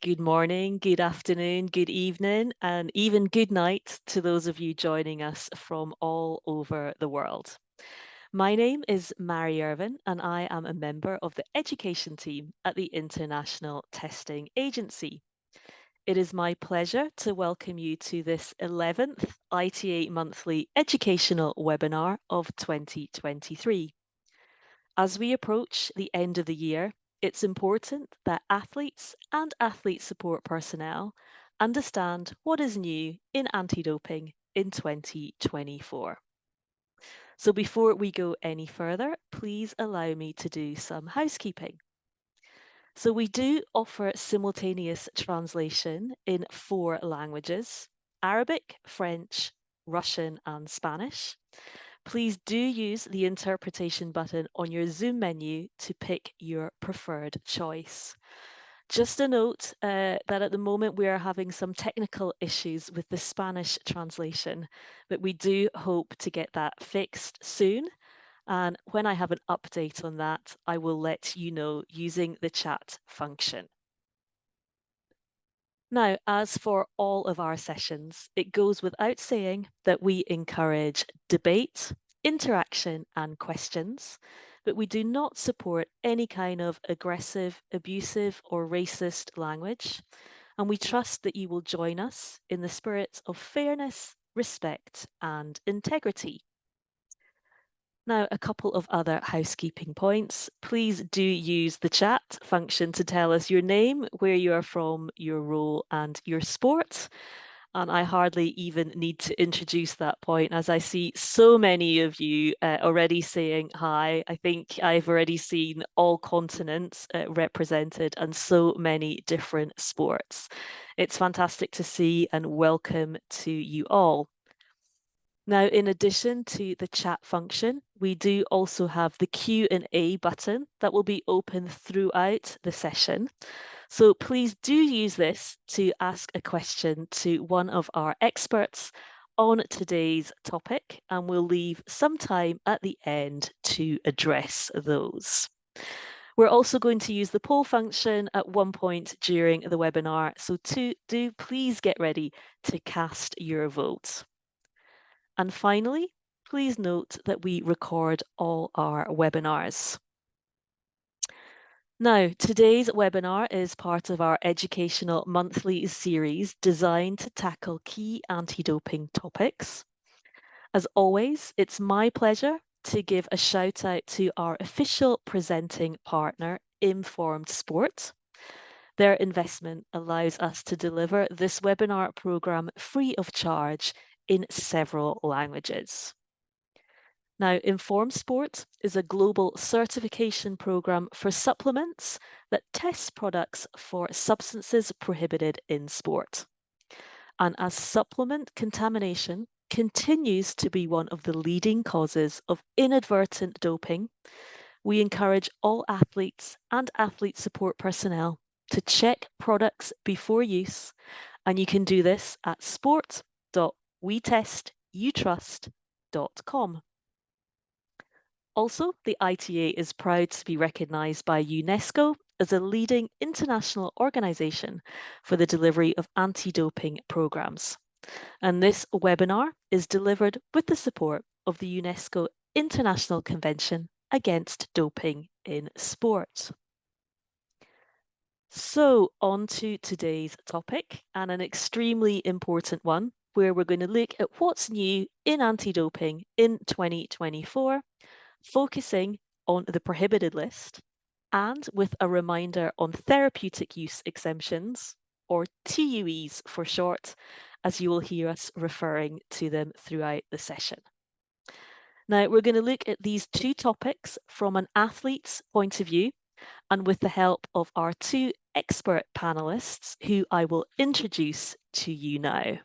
good morning, good afternoon, good evening, and even good night to those of you joining us from all over the world. My name is Mary Irvin, and I am a member of the education team at the International Testing Agency. It is my pleasure to welcome you to this 11th ITA Monthly Educational Webinar of 2023. As we approach the end of the year, it's important that athletes and athlete support personnel understand what is new in anti-doping in 2024. So before we go any further, please allow me to do some housekeeping. So we do offer simultaneous translation in 4 languages: Arabic, French, Russian, and Spanish. Please do use the interpretation button on your Zoom menu to pick your preferred choice. Just a note that at the moment we are having some technical issues with the Spanish translation, but we do hope to get that fixed soon. And when I have an update on that, I will let you know using the chat function. Now, as for all of our sessions, it goes without saying that we encourage debate, interaction, and questions, but we do not support any kind of aggressive, abusive, or racist language. And we trust that you will join us in the spirit of fairness, respect, and integrity. Now, a couple of other housekeeping points. Please do use the chat function to tell us your name, where you are from, your role, and your sport. And I hardly even need to introduce that point, as I see so many of you already saying hi. I think I've already seen all continents represented and so many different sports. It's fantastic to see, and welcome to you all. Now, in addition to the chat function, we do also have the Q&A button that will be open throughout the session. So please do use this to ask a question to one of our experts on today's topic, and we'll leave some time at the end to address those. We're also going to use the poll function at one point during the webinar, so do please get ready to cast your vote. And finally, please note that we record all our webinars. Now, today's webinar is part of our educational monthly series designed to tackle key anti-doping topics. As always, it's my pleasure to give a shout out to our official presenting partner, Informed Sport. Their investment allows us to deliver this webinar program free of charge in several languages. Now, Informed Sport is a global certification program for supplements that tests products for substances prohibited in sport. And as supplement contamination continues to be one of the leading causes of inadvertent doping, we encourage all athletes and athlete support personnel to check products before use, and you can do this at sport.wetestYoutrust.com. Also, the ITA is proud to be recognised by UNESCO as a leading international organisation for the delivery of anti-doping programmes. And this webinar is delivered with the support of the UNESCO International Convention Against Doping in Sport. So, on to today's topic, and an extremely important one, where we're going to look at what's new in anti-doping in 2024, focusing on the prohibited list, and with a reminder on therapeutic use exemptions, or TUEs for short, as you will hear us referring to them throughout the session. Now, we're going to look at these two topics from an athlete's point of view, and with the help of our two expert panelists, who I will introduce to you now.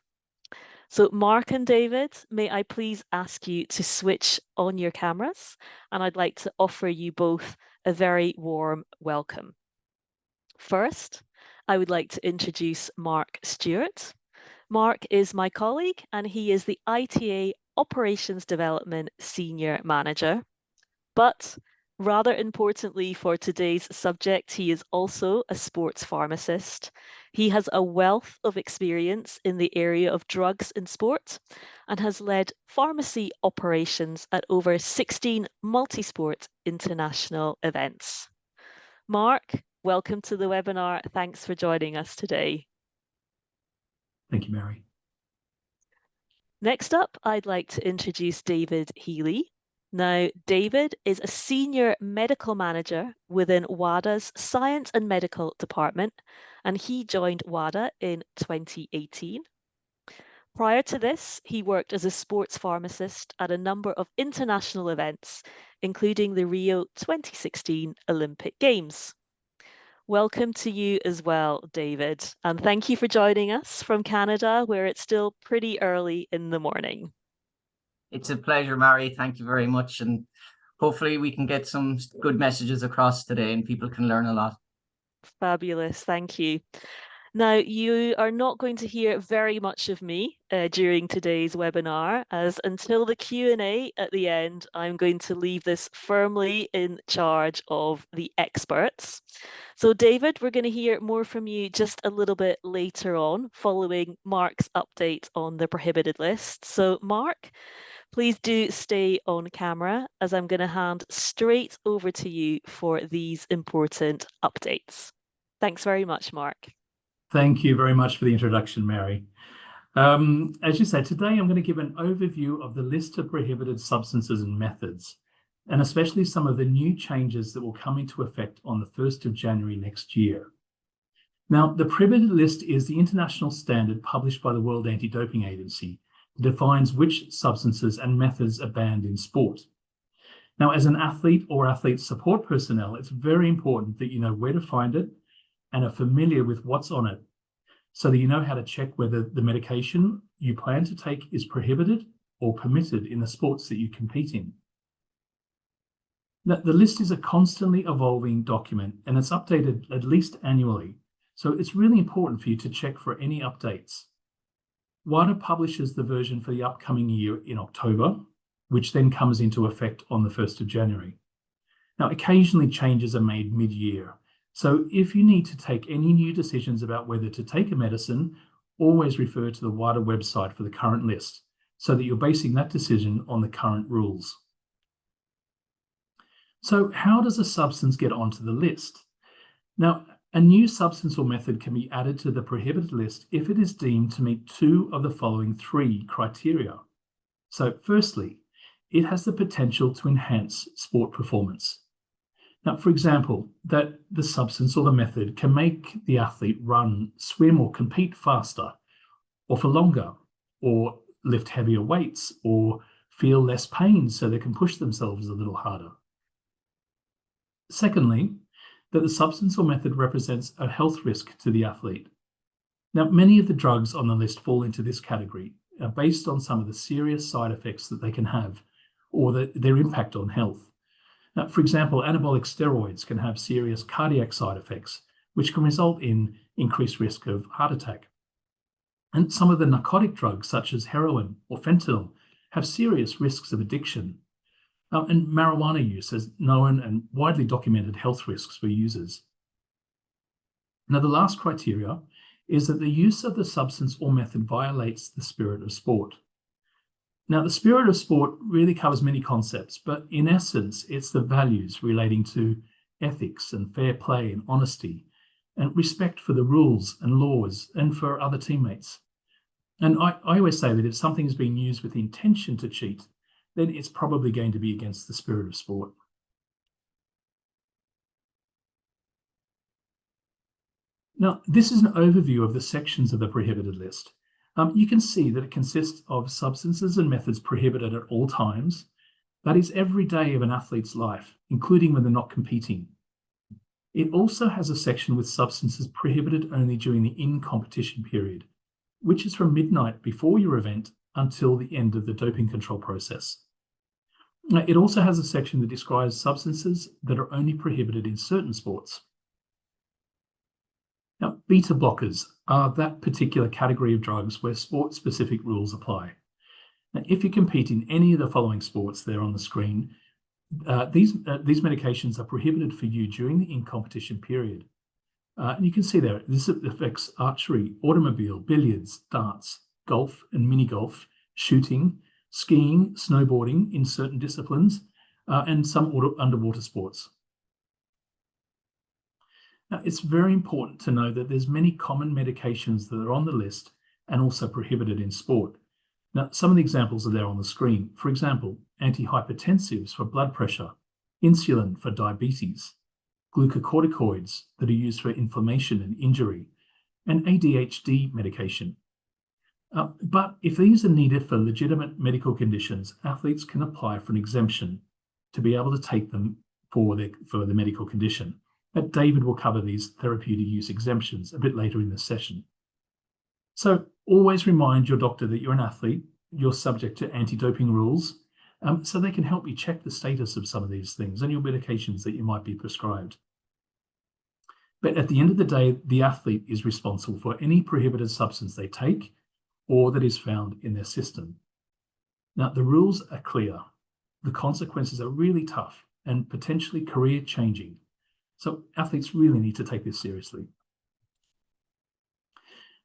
So Mark and David, may I please ask you to switch on your cameras, and I'd like to offer you both a very warm welcome. First, I would like to introduce Mark Stuart. Mark is my colleague, and he is the ITA Operations Development Senior Manager. But Rather importantly for today's subject, he is also a sports pharmacist. He has a wealth of experience in the area of drugs in sport and has led pharmacy operations at over 16 multi-sport international events. Mark, welcome to the webinar. Thanks for joining us today. Thank you, Mary. Next up, I'd like to introduce David Healy. Now, David is a senior medical manager within WADA's Science and Medical Department, and he joined WADA in 2018. Prior to this, he worked as a sports pharmacist at a number of international events, including the Rio 2016 Olympic Games. Welcome to you as well, David, and thank you for joining us from Canada, where it's still pretty early in the morning. It's a pleasure, Mary. Thank you very much, and hopefully we can get some good messages across today and people can learn a lot. Fabulous, thank you. Now, you are not going to hear very much of me during today's webinar, as until the Q&A at the end, I'm going to leave this firmly in charge of the experts. So David, we're going to hear more from you just a little bit later on, following Mark's update on the prohibited list. So Mark, please do stay on camera, as I'm going to hand straight over to you for these important updates. Thanks very much, Mark. Thank you very much for the introduction, Mary. As you said, today I'm going to give an overview of the list of prohibited substances and methods, and especially some of the new changes that will come into effect on the 1st of January next year. Now, the prohibited list is the international standard published by the World Anti-Doping Agency that defines which substances and methods are banned in sport. Now, as an athlete or athlete support personnel, it's very important that you know where to find it and are familiar with what's on it, so that you know how to check whether the medication you plan to take is prohibited or permitted in the sports that you compete in. Now, the list is a constantly evolving document and it's updated at least annually, so it's really important for you to check for any updates. WADA publishes the version for the upcoming year in October, which then comes into effect on the 1st of January. Now, occasionally changes are made mid-year. So if you need to take any new decisions about whether to take a medicine, always refer to the WADA website for the current list, so that you're basing that decision on the current rules. So how does a substance get onto the list? Now, a new substance or method can be added to the prohibited list if it is deemed to meet two of the following three criteria. So firstly, it has the potential to enhance sport performance. Now, for example, that the substance or the method can make the athlete run, swim, or compete faster, or for longer, or lift heavier weights, or feel less pain so they can push themselves a little harder. Secondly, that the substance or method represents a health risk to the athlete. Now, many of the drugs on the list fall into this category, based on some of the serious side effects that they can have, or their impact on health. Now, for example, anabolic steroids can have serious cardiac side effects, which can result in increased risk of heart attack. And some of the narcotic drugs, such as heroin or fentanyl, have serious risks of addiction. And marijuana use has known and widely documented health risks for users. Now, the last criteria is that the use of the substance or method violates the spirit of sport. Now, the spirit of sport really covers many concepts, but in essence, it's the values relating to ethics and fair play and honesty and respect for the rules and laws and for other teammates. And I always say that if something is being used with the intention to cheat, then it's probably going to be against the spirit of sport. Now, this is an overview of the sections of the prohibited list. You can see that it consists of substances and methods prohibited at all times. That is every day of an athlete's life, including when they're not competing. It also has a section with substances prohibited only during the in-competition period, which is from midnight before your event until the end of the doping control process. It also has a section that describes substances that are only prohibited in certain sports. Now, beta blockers are that particular category of drugs where sport-specific rules apply. Now, if you compete in any of the following sports there on the screen, these medications are prohibited for you during the in-competition period. And you can see there, this affects archery, automobile, billiards, darts, golf and mini golf, shooting, skiing, snowboarding in certain disciplines, and some underwater sports. Now, it's very important to know that there's many common medications that are on the list and also prohibited in sport. Now, some of the examples are there on the screen. For example, antihypertensives for blood pressure, insulin for diabetes, glucocorticoids that are used for inflammation and injury, and ADHD medication. But if these are needed for legitimate medical conditions, athletes can apply for an exemption to be able to take them for the medical condition. David will cover these therapeutic use exemptions a bit later in this session. So always remind your doctor that you're an athlete, you're subject to anti-doping rules, so they can help you check the status of some of these things and your medications that you might be prescribed. But at the end of the day, the athlete is responsible for any prohibited substance they take or that is found in their system. Now, the rules are clear. The consequences are really tough and potentially career-changing. So athletes really need to take this seriously.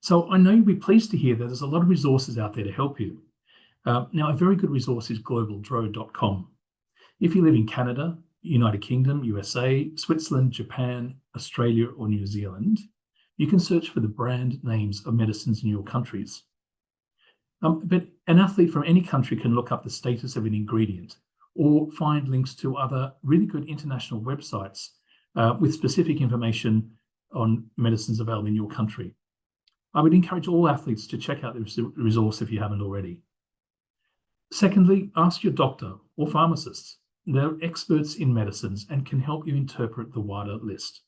So I know you'll be pleased to hear that there's a lot of resources out there to help you. Now, a very good resource is globaldro.com. If you live in Canada, United Kingdom, USA, Switzerland, Japan, Australia, or New Zealand, you can search for the brand names of medicines in your countries. But an athlete from any country can look up the status of an ingredient or find links to other really good international websites with specific information on medicines available in your country. I would encourage all athletes to check out this resource if you haven't already. Secondly, ask your doctor or pharmacist. They're experts in medicines and can help you interpret the WADA list.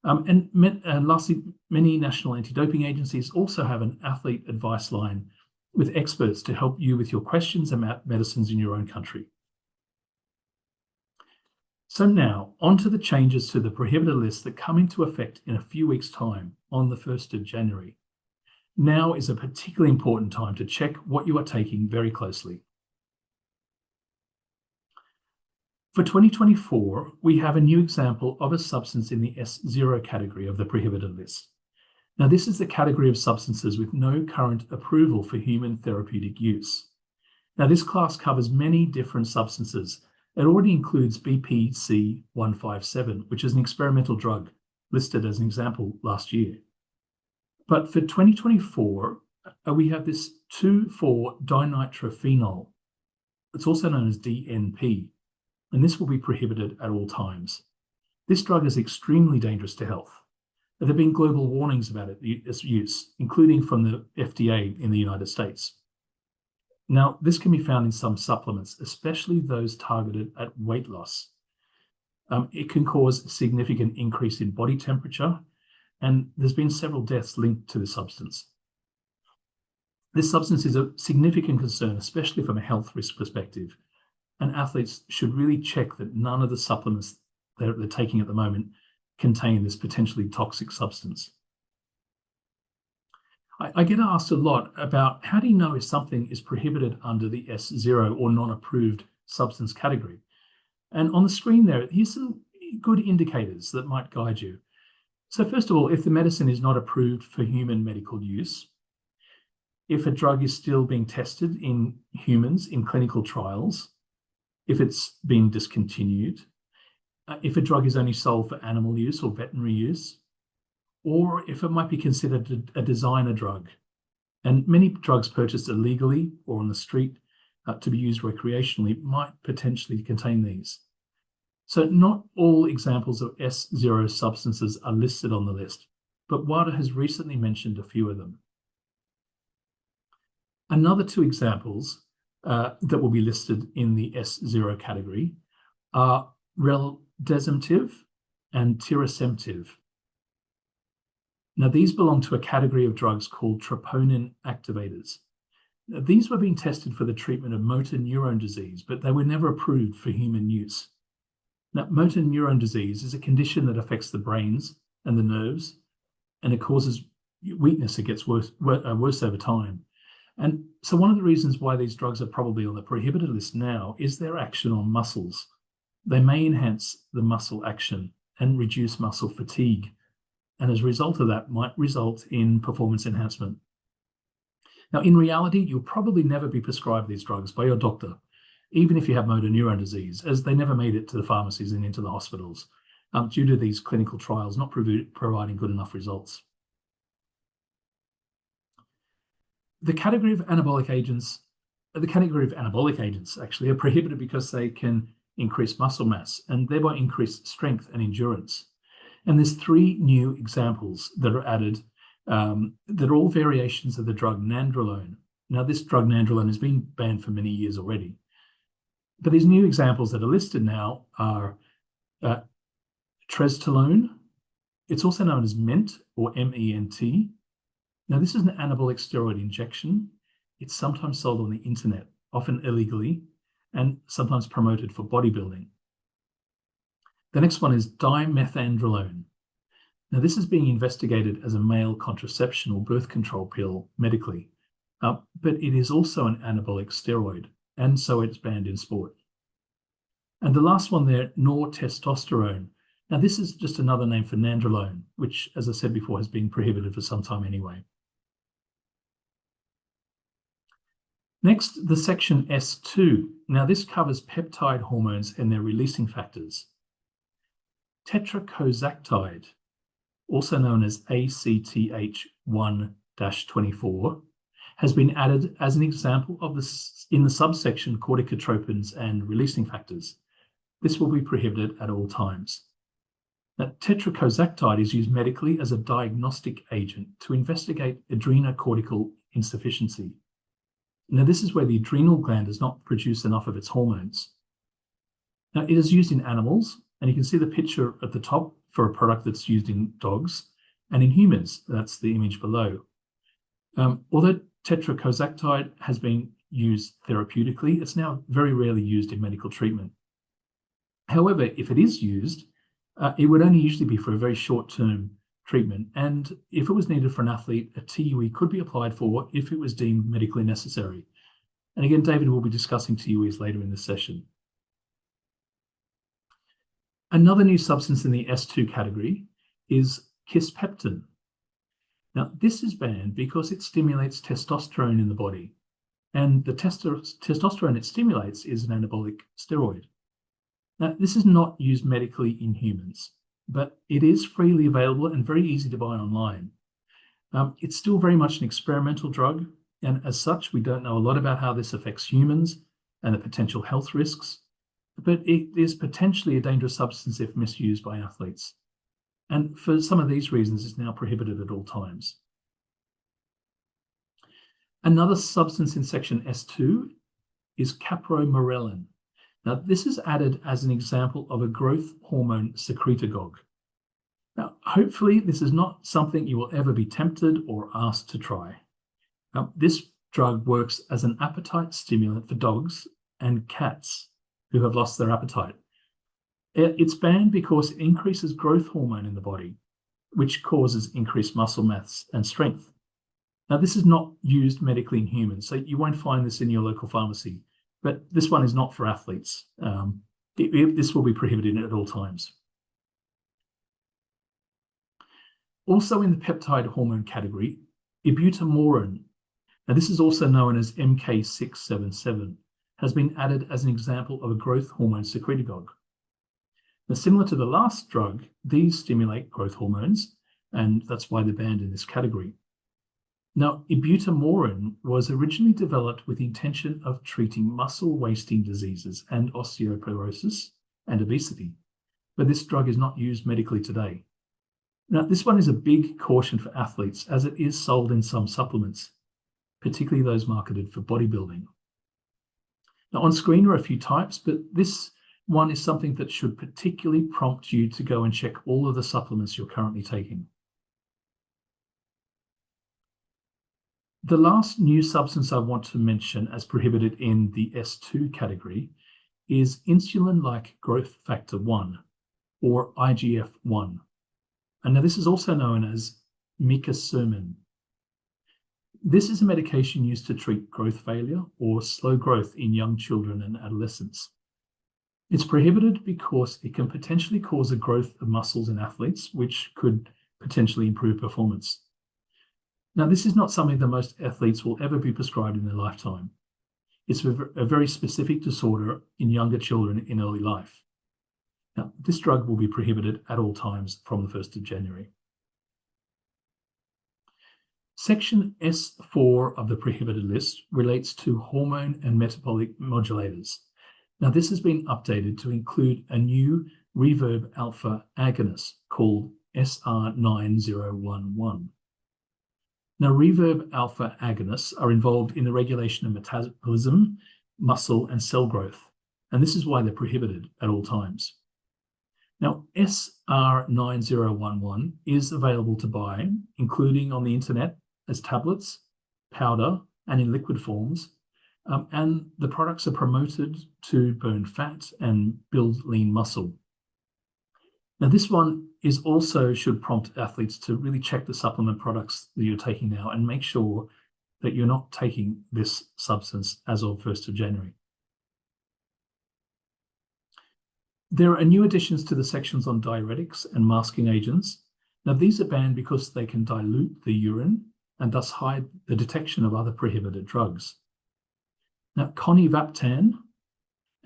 And lastly, many national anti-doping agencies also have an athlete advice line with experts to help you with your questions about medicines in your own country. So now, on to the changes to the prohibited list that come into effect in a few weeks' time on the 1st of January. Now is a particularly important time to check what you are taking very closely. For 2024, we have a new example of a substance in the S0 category of the prohibited list. Now, this is the category of substances with no current approval for human therapeutic use. Now, this class covers many different substances. It already includes BPC-157, which is an experimental drug listed as an example last year. But for 2024, we have this 2,4-dinitrophenol. It's also known as DNP, and this will be prohibited at all times. This drug is extremely dangerous to health. There have been global warnings about its use, including from the FDA in the United States. Now, this can be found in some supplements, especially those targeted at weight loss. It can cause a significant increase in body temperature, and there's been several deaths linked to the substance. This substance is a significant concern, especially from a health risk perspective, and athletes should really check that none of the supplements that they're taking at the moment contain this potentially toxic substance. I get asked a lot about how do you know if something is prohibited under the S0 or non-approved substance category? And on the screen there, here's some good indicators that might guide you. So first of all, if the medicine is not approved for human medical use, if a drug is still being tested in humans in clinical trials, if it's been discontinued, if a drug is only sold for animal use or veterinary use, or if it might be considered a designer drug. And many drugs purchased illegally or on the street to be used recreationally might potentially contain these. So not all examples of S0 substances are listed on the list, but WADA has recently mentioned a few of them. Another two examples that will be listed in the S0 category are reldesemtiv and tirasemtiv. Now, these belong to a category of drugs called troponin activators. Now, these were being tested for the treatment of motor neuron disease, but they were never approved for human use. Now, motor neuron disease is a condition that affects the brains and the nerves, and it causes weakness. It gets worse over time. And so one of the reasons why these drugs are probably on the prohibited list now is their action on muscles. They may enhance the muscle action and reduce muscle fatigue, and as a result of that might result in performance enhancement. Now, in reality, you'll probably never be prescribed these drugs by your doctor, even if you have motor neuron disease, as they never made it to the pharmacies and into the hospitals, due to these clinical trials not providing good enough results. The category of anabolic agents actually are prohibited because they can increase muscle mass and thereby increase strength and endurance. And there's 3 new examples that are added that are all variations of the drug nandrolone. Now, this drug nandrolone has been banned for many years already. But these new examples that are listed now are trestolone. It's also known as MENT or MENT. Now, this is an anabolic steroid injection. It's sometimes sold on the internet, often illegally, and sometimes promoted for bodybuilding. The next one is dimethandrolone. Now, this is being investigated as a male contraception or birth control pill medically, but it is also an anabolic steroid, and so it's banned in sport. And the last one there, nortestosterone. Now, this is just another name for nandrolone, which, as I said before, has been prohibited for some time anyway. Next, the section S2. Now, this covers peptide hormones and their releasing factors. Tetracozactide, also known as ACTH1-24, has been added as an example of this in the subsection corticotropins and releasing factors. This will be prohibited at all times. Now, tetracozactide is used medically as a diagnostic agent to investigate adrenocortical insufficiency. Now, this is where the adrenal gland does not produce enough of its hormones. Now, it is used in animals, and you can see the picture at the top for a product that's used in dogs, and in humans, that's the image below. Although tetracozactide has been used therapeutically, it's now very rarely used in medical treatment. However, if it is used, it would only usually be for a very short-term treatment, and if it was needed for an athlete, a TUE could be applied for if it was deemed medically necessary. And again, David will be discussing TUEs later in this session. Another new substance in the S2 category is kisspeptin. Now, this is banned because it stimulates testosterone in the body, and the testosterone it stimulates is an anabolic steroid. Now, this is not used medically in humans, but it is freely available and very easy to buy online. It's still very much an experimental drug, and as such, we don't know a lot about how this affects humans and the potential health risks, but it is potentially a dangerous substance if misused by athletes. And for some of these reasons, it's now prohibited at all times. Another substance in section S2 is capromorelin. Now, this is added as an example of a growth hormone secretagogue. Now, hopefully, this is not something you will ever be tempted or asked to try. Now, this drug works as an appetite stimulant for dogs and cats who have lost their appetite. It's banned because it increases growth hormone in the body, which causes increased muscle mass and strength. Now, this is not used medically in humans, so you won't find this in your local pharmacy, but this one is not for athletes. This will be prohibited at all times. Also in the peptide hormone category, ibutamoren, now this is also known as MK677, has been added as an example of a growth hormone secretagogue. Now, similar to the last drug, these stimulate growth hormones, and that's why they're banned in this category. Now, ibutamoren was originally developed with the intention of treating muscle wasting diseases and osteoporosis and obesity, but this drug is not used medically today. Now, this one is a big caution for athletes as it is sold in some supplements, particularly those marketed for bodybuilding. Now, on screen are a few types, but this one is something that should particularly prompt you to go and check all of the supplements you're currently taking. The last new substance I want to mention as prohibited in the S2 category is insulin-like growth factor 1, or IGF-1. And now this is also known as microsermin. This is a medication used to treat growth failure or slow growth in young children and adolescents. It's prohibited because it can potentially cause a growth of muscles in athletes, which could potentially improve performance. Now, this is not something that most athletes will ever be prescribed in their lifetime. It's a very specific disorder in younger children in early life. Now, this drug will be prohibited at all times from the 1st of January. Section S4 of the prohibited list relates to hormone and metabolic modulators. Now, this has been updated to include a new reverb alpha agonist called SR9011. Now, reverb alpha agonists are involved in the regulation of metabolism, muscle, and cell growth, and this is why they're prohibited at all times. Now, SR9011 is available to buy, including on the internet as tablets, powder, and in liquid forms, and the products are promoted to burn fat and build lean muscle. Now, this one is also should prompt athletes to really check the supplement products that you're taking now and make sure that you're not taking this substance as of 1st of January. There are new additions to the sections on diuretics and masking agents. Now, these are banned because they can dilute the urine and thus hide the detection of other prohibited drugs. Now, conivaptan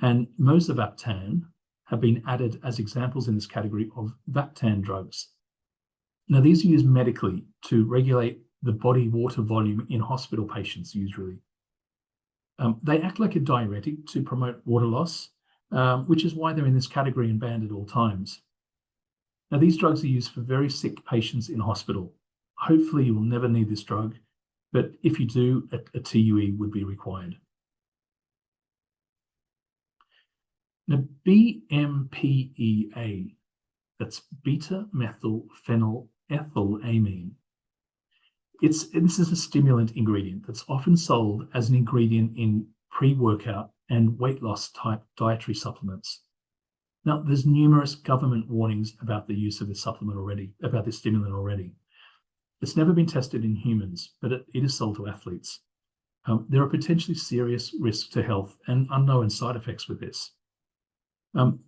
and mosavaptan have been added as examples in this category of Vaptan drugs. Now, these are used medically to regulate the body water volume in hospital patients usually. They act like a diuretic to promote water loss, which is why they're in this category and banned at all times. Now, these drugs are used for very sick patients in hospital. Hopefully, you will never need this drug, but if you do, a TUE would be required. Now, BMPEA, that's beta-methylphenylethylamine. This is a stimulant ingredient that's often sold as an ingredient in pre-workout and weight loss type dietary supplements. Now, there's numerous government warnings about the use of this supplement already, about this stimulant already. It's never been tested in humans, but it is sold to athletes. There are potentially serious risks to health and unknown side effects with this.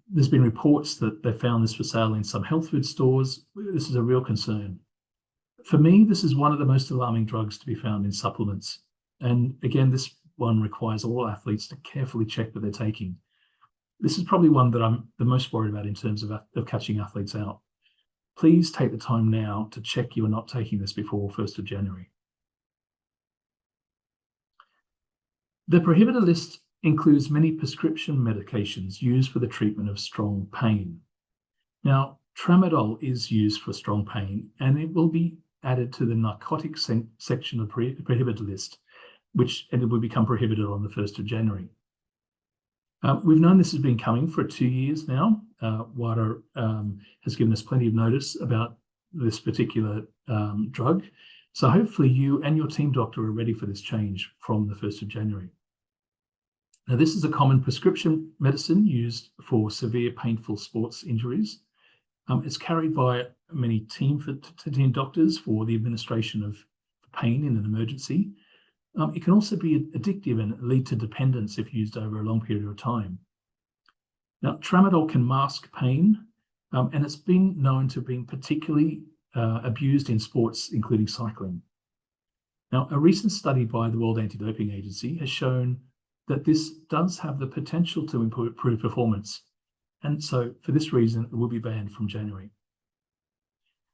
There's been reports that they found this for sale in some health food stores. This is a real concern. For me, this is one of the most alarming drugs to be found in supplements. And again, this one requires all athletes to carefully check that they're taking. This is probably one that I'm the most worried about in terms of catching athletes out. Please take the time now to check you are not taking this before 1st of January. The prohibited list includes many prescription medications used for the treatment of strong pain. Now, tramadol is used for strong pain, and it will be added to the narcotic section of the prohibited list, and it will become prohibited on the 1st of January. We've known this has been coming for 2 years now. WADA has given us plenty of notice about this particular drug. So hopefully you and your team doctor are ready for this change from the 1st of January. Now, this is a common prescription medicine used for severe painful sports injuries. It's carried by many team doctors for the administration of pain in an emergency. It can also be addictive and lead to dependence if used over a long period of time. Now, tramadol can mask pain, and it's been known to have been particularly abused in sports, including cycling. Now, a recent study by the World Anti-Doping Agency has shown that this does have the potential to improve performance. And so for this reason, it will be banned from January.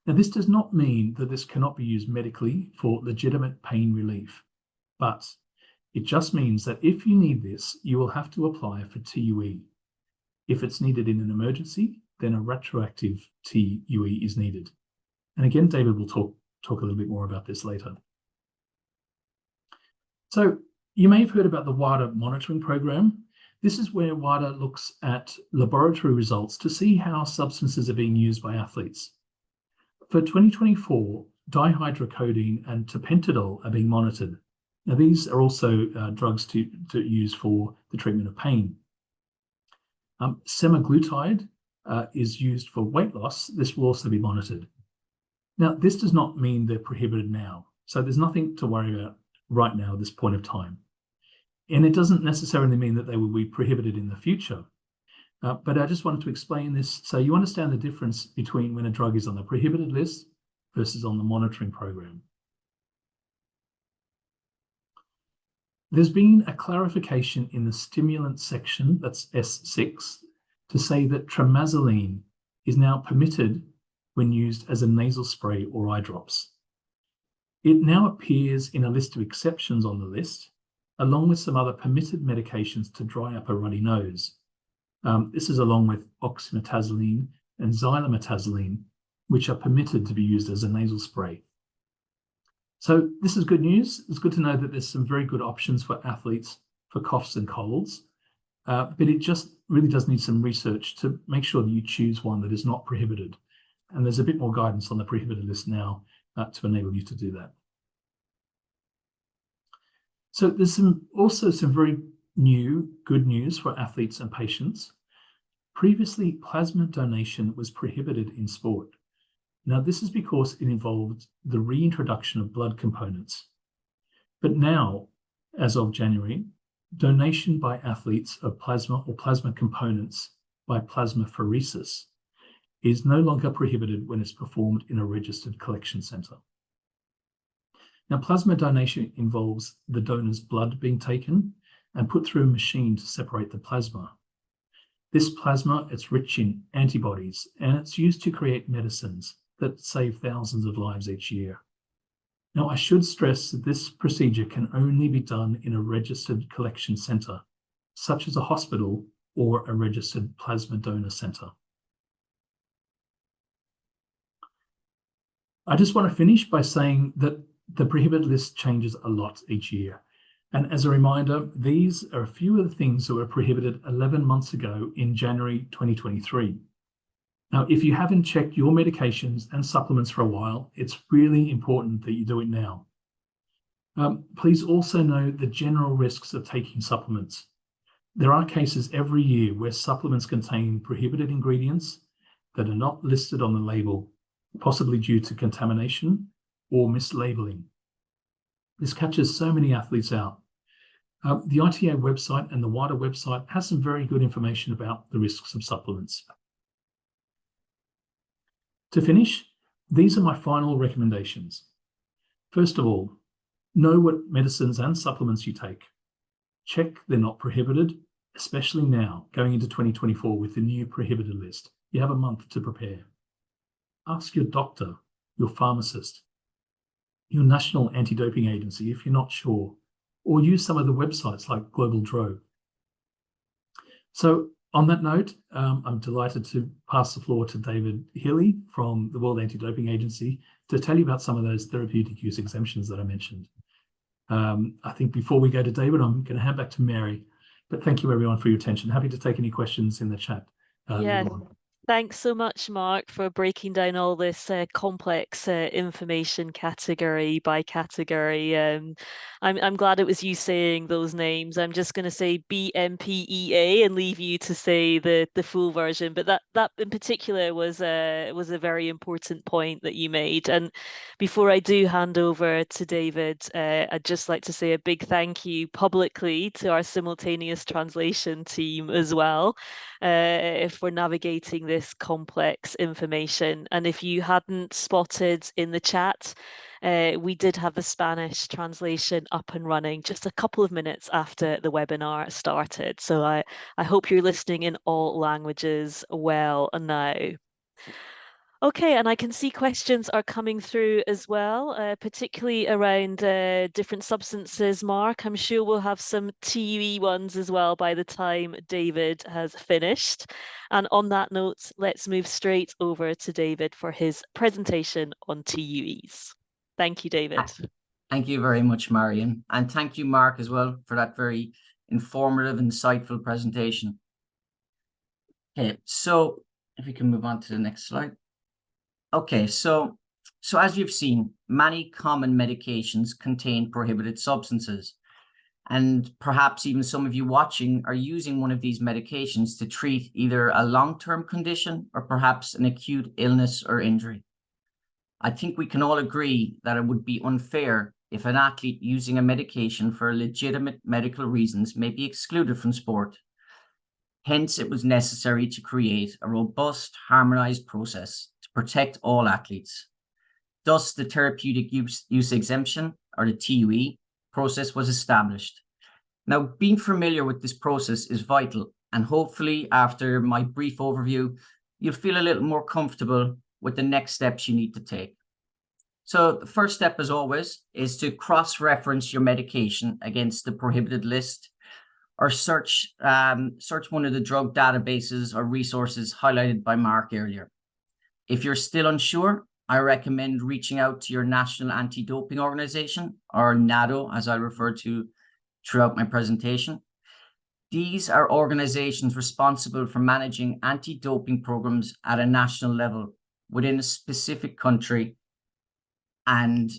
Now, this does not mean that this cannot be used medically for legitimate pain relief, but it just means that if you need this, you will have to apply for TUE. If it's needed in an emergency, then a retroactive TUE is needed. And again, David will talk a little bit more about this later. So you may have heard about the WADA monitoring program. This is where WADA looks at laboratory results to see how substances are being used by athletes. For 2024, dihydrocodeine and tapentadol are being monitored. Now, these are also drugs to use for the treatment of pain. Semaglutide is used for weight loss. This will also be monitored. Now, this does not mean they're prohibited now, so there's nothing to worry about right now at this point of time. And it doesn't necessarily mean that they will be prohibited in the future. But I just wanted to explain this so you understand the difference between when a drug is on the prohibited list versus on the monitoring program. There's been a clarification in the stimulant section, that's S6, to say that trimazolene is now permitted when used as a nasal spray or eye drops. It now appears in a list of exceptions on the list, along with some other permitted medications to dry up a runny nose. This is along with oxymetazoline and xylometazoline, which are permitted to be used as a nasal spray. So this is good news. It's good to know that there's some very good options for athletes for coughs and colds, but it just really does need some research to make sure that you choose one that is not prohibited. And there's a bit more guidance on the prohibited list now to enable you to do that. So there's also some very new good news for athletes and patients. Previously, plasma donation was prohibited in sport. Now, this is because it involved the reintroduction of blood components. But now, as of January, donation by athletes of plasma or plasma components by plasmapheresis is no longer prohibited when it's performed in a registered collection centre. Now, plasma donation involves the donor's blood being taken and put through a machine to separate the plasma. This plasma, it's rich in antibodies, and it's used to create medicines that save thousands of lives each year. Now, I should stress that this procedure can only be done in a registered collection centre, such as a hospital or a registered plasma donor centre. I just want to finish by saying that the prohibited list changes a lot each year. And as a reminder, these are a few of the things that were prohibited 11 months ago in January 2023. Now, if you haven't checked your medications and supplements for a while, it's really important that you do it now. Please also know the general risks of taking supplements. There are cases every year where supplements contain prohibited ingredients that are not listed on the label, possibly due to contamination or mislabeling. This catches so many athletes out. The ITA website and the WADA website has some very good information about the risks of supplements. To finish, these are my final recommendations. First of all, know what medicines and supplements you take. Check they're not prohibited, especially now, going into 2024 with the new prohibited list. You have a month to prepare. Ask your doctor, your pharmacist, your national anti-doping agency if you're not sure, or use some of the websites like Global Dro. So on that note, I'm delighted to pass the floor to David Healy from the World Anti-Doping Agency to tell you about some of those therapeutic use exemptions that I mentioned. I think before we go to David, I'm going to hand back to Mary, but thank you everyone for your attention. Happy to take any questions in the chat. Yeah. Thanks so much, Mark, for breaking down all this complex information category by category. I'm glad it was you saying those names. I'm just going to say BMPEA and leave you to say the full version. But that in particular was a very important point that you made. And before I do hand over to David, I'd just like to say a big thank you publicly to our simultaneous translation team as well. For navigating this complex information. And if you hadn't spotted in the chat, we did have the Spanish translation up and running just a couple of minutes after the webinar started. So I hope you're listening in all languages well now. Okay, and I can see questions are coming through as well, particularly around different substances, Mark. I'm sure we'll have some TUE ones as well by the time David has finished. And on that note, let's move straight over to David for his presentation on TUEs. Thank you, David. Thank you very much, Marion. And thank you, Mark, as well, for that very informative, insightful presentation. Okay, so if we can move on to the next slide. Okay, so as you've seen, many common medications contain prohibited substances, and perhaps even some of you watching are using one of these medications to treat either a long-term condition or perhaps an acute illness or injury. I think we can all agree that it would be unfair if an athlete using a medication for legitimate medical reasons may be excluded from sport. Hence, it was necessary to create a robust, harmonized process to protect all athletes. Thus, the Therapeutic Use Exemption, or the TUE, process was established. Now, being familiar with this process is vital, and hopefully, after my brief overview, you'll feel a little more comfortable with the next steps you need to take. So the first step, as always, is to cross-reference your medication against the prohibited list, or search one of the drug databases or resources highlighted by Mark earlier. If you're still unsure, I recommend reaching out to your National Anti-Doping Organization, or NADO, as I refer to throughout my presentation. These are organizations responsible for managing anti-doping programs at a national level within a specific country, and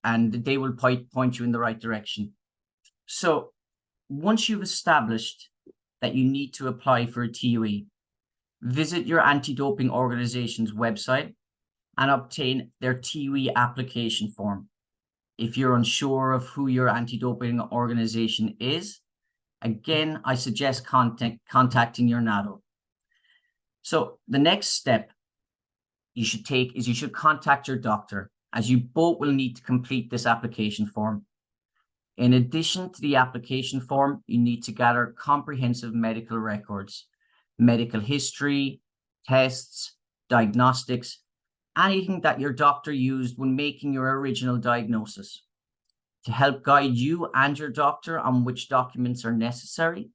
they will point you in the right direction. So once you've established that you need to apply for a TUE, visit your anti-doping organization's website and obtain their TUE application form. If you're unsure of who your anti-doping organization is, again, I suggest contacting your NADO. So the next step you should take is you should contact your doctor, as you both will need to complete this application form. In addition to the application form, you need to gather comprehensive medical records, medical history, tests, diagnostics, anything that your doctor used when making your original diagnosis. To help guide you and your doctor on which documents are necessary,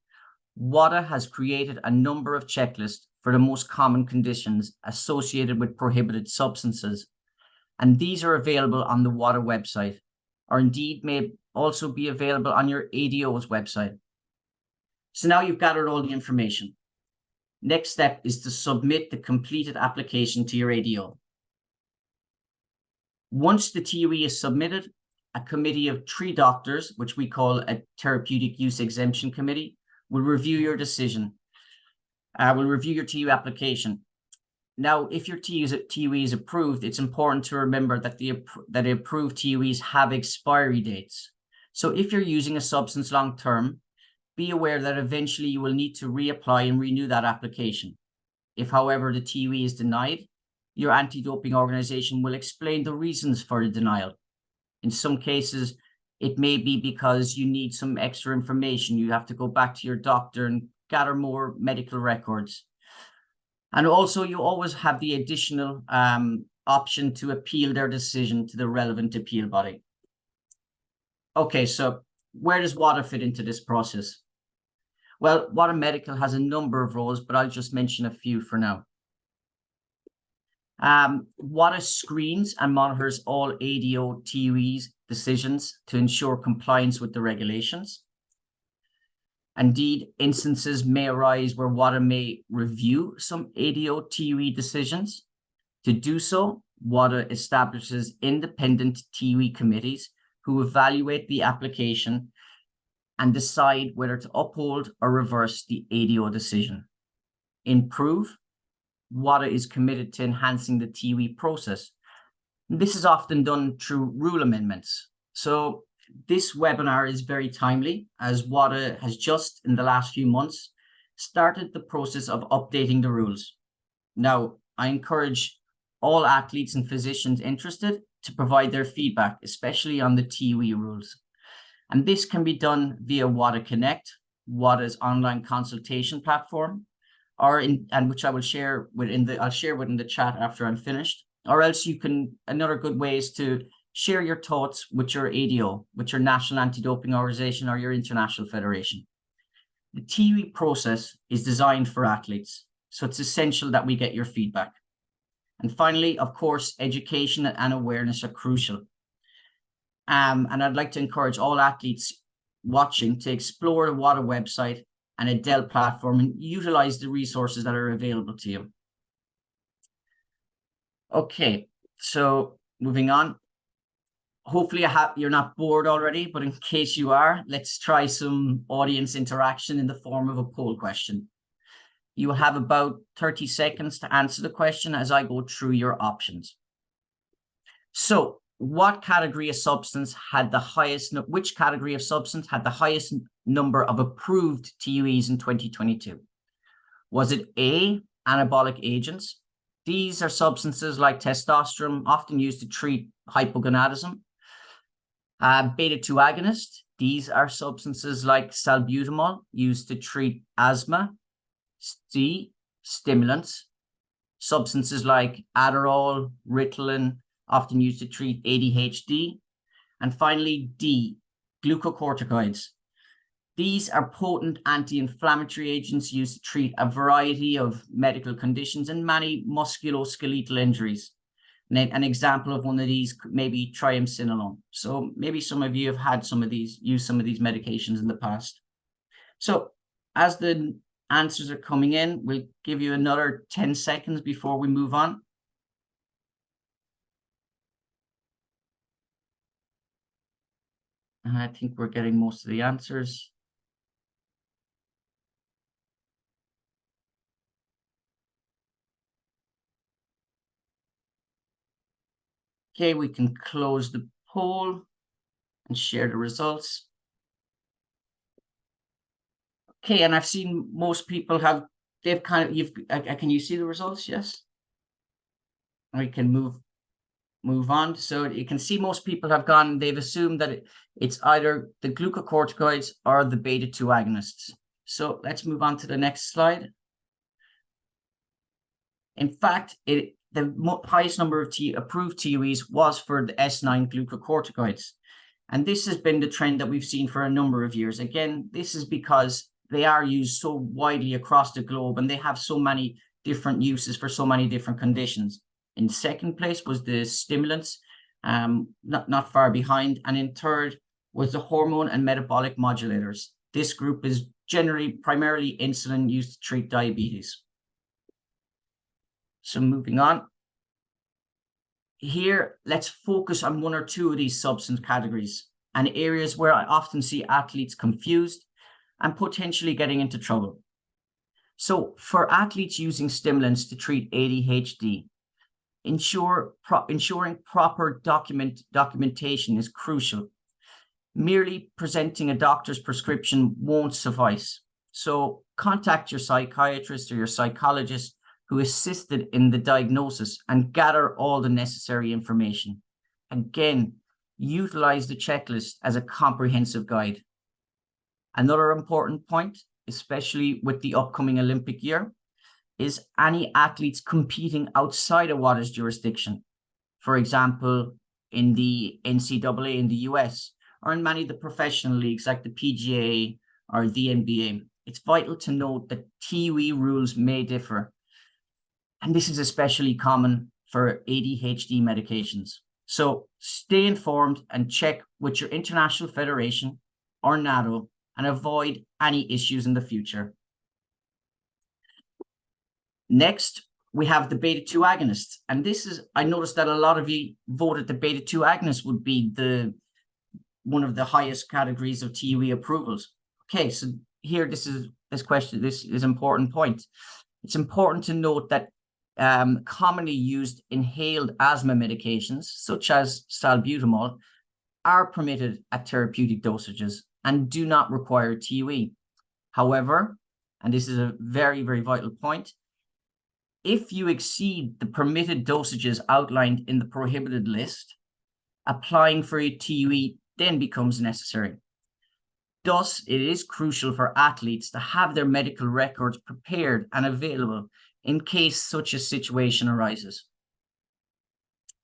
WADA has created a number of checklists for the most common conditions associated with prohibited substances, and these are available on the WADA website, or indeed may also be available on your ADO's website. So now you've gathered all the information. Next step is to submit the completed application to your ADO. Once the TUE is submitted, a committee of 3 doctors, which we call a Therapeutic Use Exemption Committee, will review your decision. Will review your TUE application. Now, if your TUE is approved, it's important to remember that the approved TUEs have expiry dates. So if you're using a substance long-term, be aware that eventually you will need to reapply and renew that application. If, however, the TUE is denied, your anti-doping organization will explain the reasons for the denial. In some cases, it may be because you need some extra information. You have to go back to your doctor and gather more medical records. And also, you always have the additional option to appeal their decision to the relevant appeal body. Okay, so where does WADA fit into this process? Well, WADA Medical has a number of roles, but I'll just mention a few for now. WADA screens and monitors all ADO TUEs decisions to ensure compliance with the regulations. Indeed, instances may arise where WADA may review some ADO TUE decisions. To do so, WADA establishes independent TUE committees who evaluate the application and decide whether to uphold or reverse the ADO decision. In proof, WADA is committed to enhancing the TUE process. This is often done through rule amendments. So this webinar is very timely, as WADA has just in the last few months started the process of updating the rules. Now, I encourage all athletes and physicians interested to provide their feedback, especially on the TUE rules. And this can be done via WADA Connect, WADA's online consultation platform, and which I will share within the chat after I'm finished. Or else you can, another good way is to share your thoughts with your ADO, with your National Anti-Doping Organization or your international federation. The TUE process is designed for athletes, so it's essential that we get your feedback. And finally, of course, education and awareness are crucial. And I'd like to encourage all athletes watching to explore the WADA website and a Dell platform and utilize the resources that are available to you. Okay, so moving on. Hopefully you're not bored already, but in case you are, let's try some audience interaction in the form of a poll question. You will have about 30 seconds to answer the question as I go through your options. So what category of substance had the highest, which category of substance had the highest number of approved TUEs in 2022? Was it A, anabolic agents? These are substances like testosterone, often used to treat hypogonadism. Beta-2 agonist. These are substances like salbutamol, used to treat asthma. C, stimulants. Substances like Adderall, Ritalin, often used to treat ADHD. And finally, D, glucocorticoids. These are potent anti-inflammatory agents used to treat a variety of medical conditions and many musculoskeletal injuries. An example of one of these may be triamcinolone. So maybe some of you have had used some of these medications in the past. So as the answers are coming in, we'll give you another 10 seconds before we move on. And I think we're getting most of the answers. Okay, we can close the poll and share the results. Okay, and I've seen most people have, they've kind of, can you see the results? Yes. We can move on. So you can see most people have gone, they've assumed that it's either the glucocorticoids or the beta-2 agonists. So let's move on to the next slide. In fact, the highest number of approved TUEs was for the S9 glucocorticoids. And this has been the trend that we've seen for a number of years. Again, this is because they are used so widely across the globe and they have so many different uses for so many different conditions. In second place was the stimulants, not far behind. And in third was the hormone and metabolic modulators. This group is primarily insulin used to treat diabetes. So moving on. Here, let's focus on one or two of these substance categories and areas where I often see athletes confused and potentially getting into trouble. So for athletes using stimulants to treat ADHD, ensuring proper documentation is crucial. Merely presenting a doctor's prescription won't suffice. So contact your psychiatrist or your psychologist who assisted in the diagnosis and gather all the necessary information. Again, utilize the checklist as a comprehensive guide. Another important point, especially with the upcoming Olympic year, is any athletes competing outside of WADA's jurisdiction. For example, in the NCAA in the US, or in many of the professional leagues like the PGA or the NBA. It's vital to note that TUE rules may differ. And this is especially common for ADHD medications. So stay informed and check with your international federation or NATO and avoid any issues in the future. Next, we have the beta-2 agonists. And this is, I noticed that a lot of you voted the beta-2 agonist would be one of the highest categories of TUE approvals. Okay, so here, this is an important point. It's important to note that commonly used inhaled asthma medications, such as salbutamol, are permitted at therapeutic dosages and do not require TUE. However, and this is a very, very vital point, if you exceed the permitted dosages outlined in the prohibited list, applying for a TUE then becomes necessary. Thus, it is crucial for athletes to have their medical records prepared and available in case such a situation arises.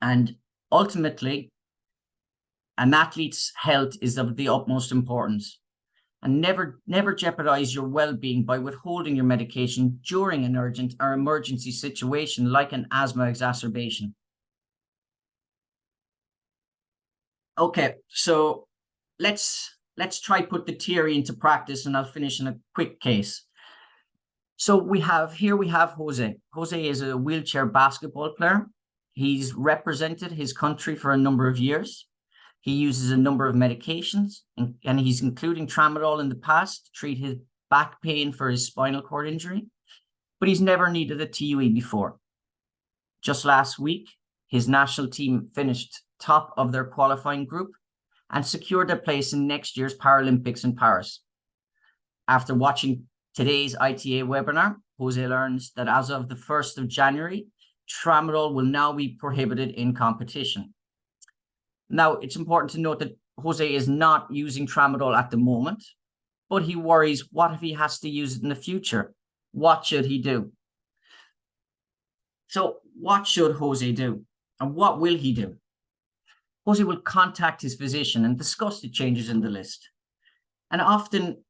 And ultimately, an athlete's health is of the utmost importance. And never jeopardize your well-being by withholding your medication during an urgent or emergency situation like an asthma exacerbation. Okay, so let's try put the theory into practice, and I'll finish in a quick case. So we have Jose. Jose is a wheelchair basketball player. He's represented his country for a number of years. He uses a number of medications, and he's including tramadol in the past to treat his back pain for his spinal cord injury, but he's never needed a TUE before. Just last week, his national team finished top of their qualifying group and secured their place in next year's Paralympics in Paris. After watching today's ITA webinar, Jose learns that as of the 1st of January, tramadol will now be prohibited in competition. Now, it's important to note that Jose is not using tramadol at the moment, but he worries, what if he has to use it in the future? What should he do? So what should Jose do? And what will he do? Jose will contact his physician and discuss the changes in the list. And often,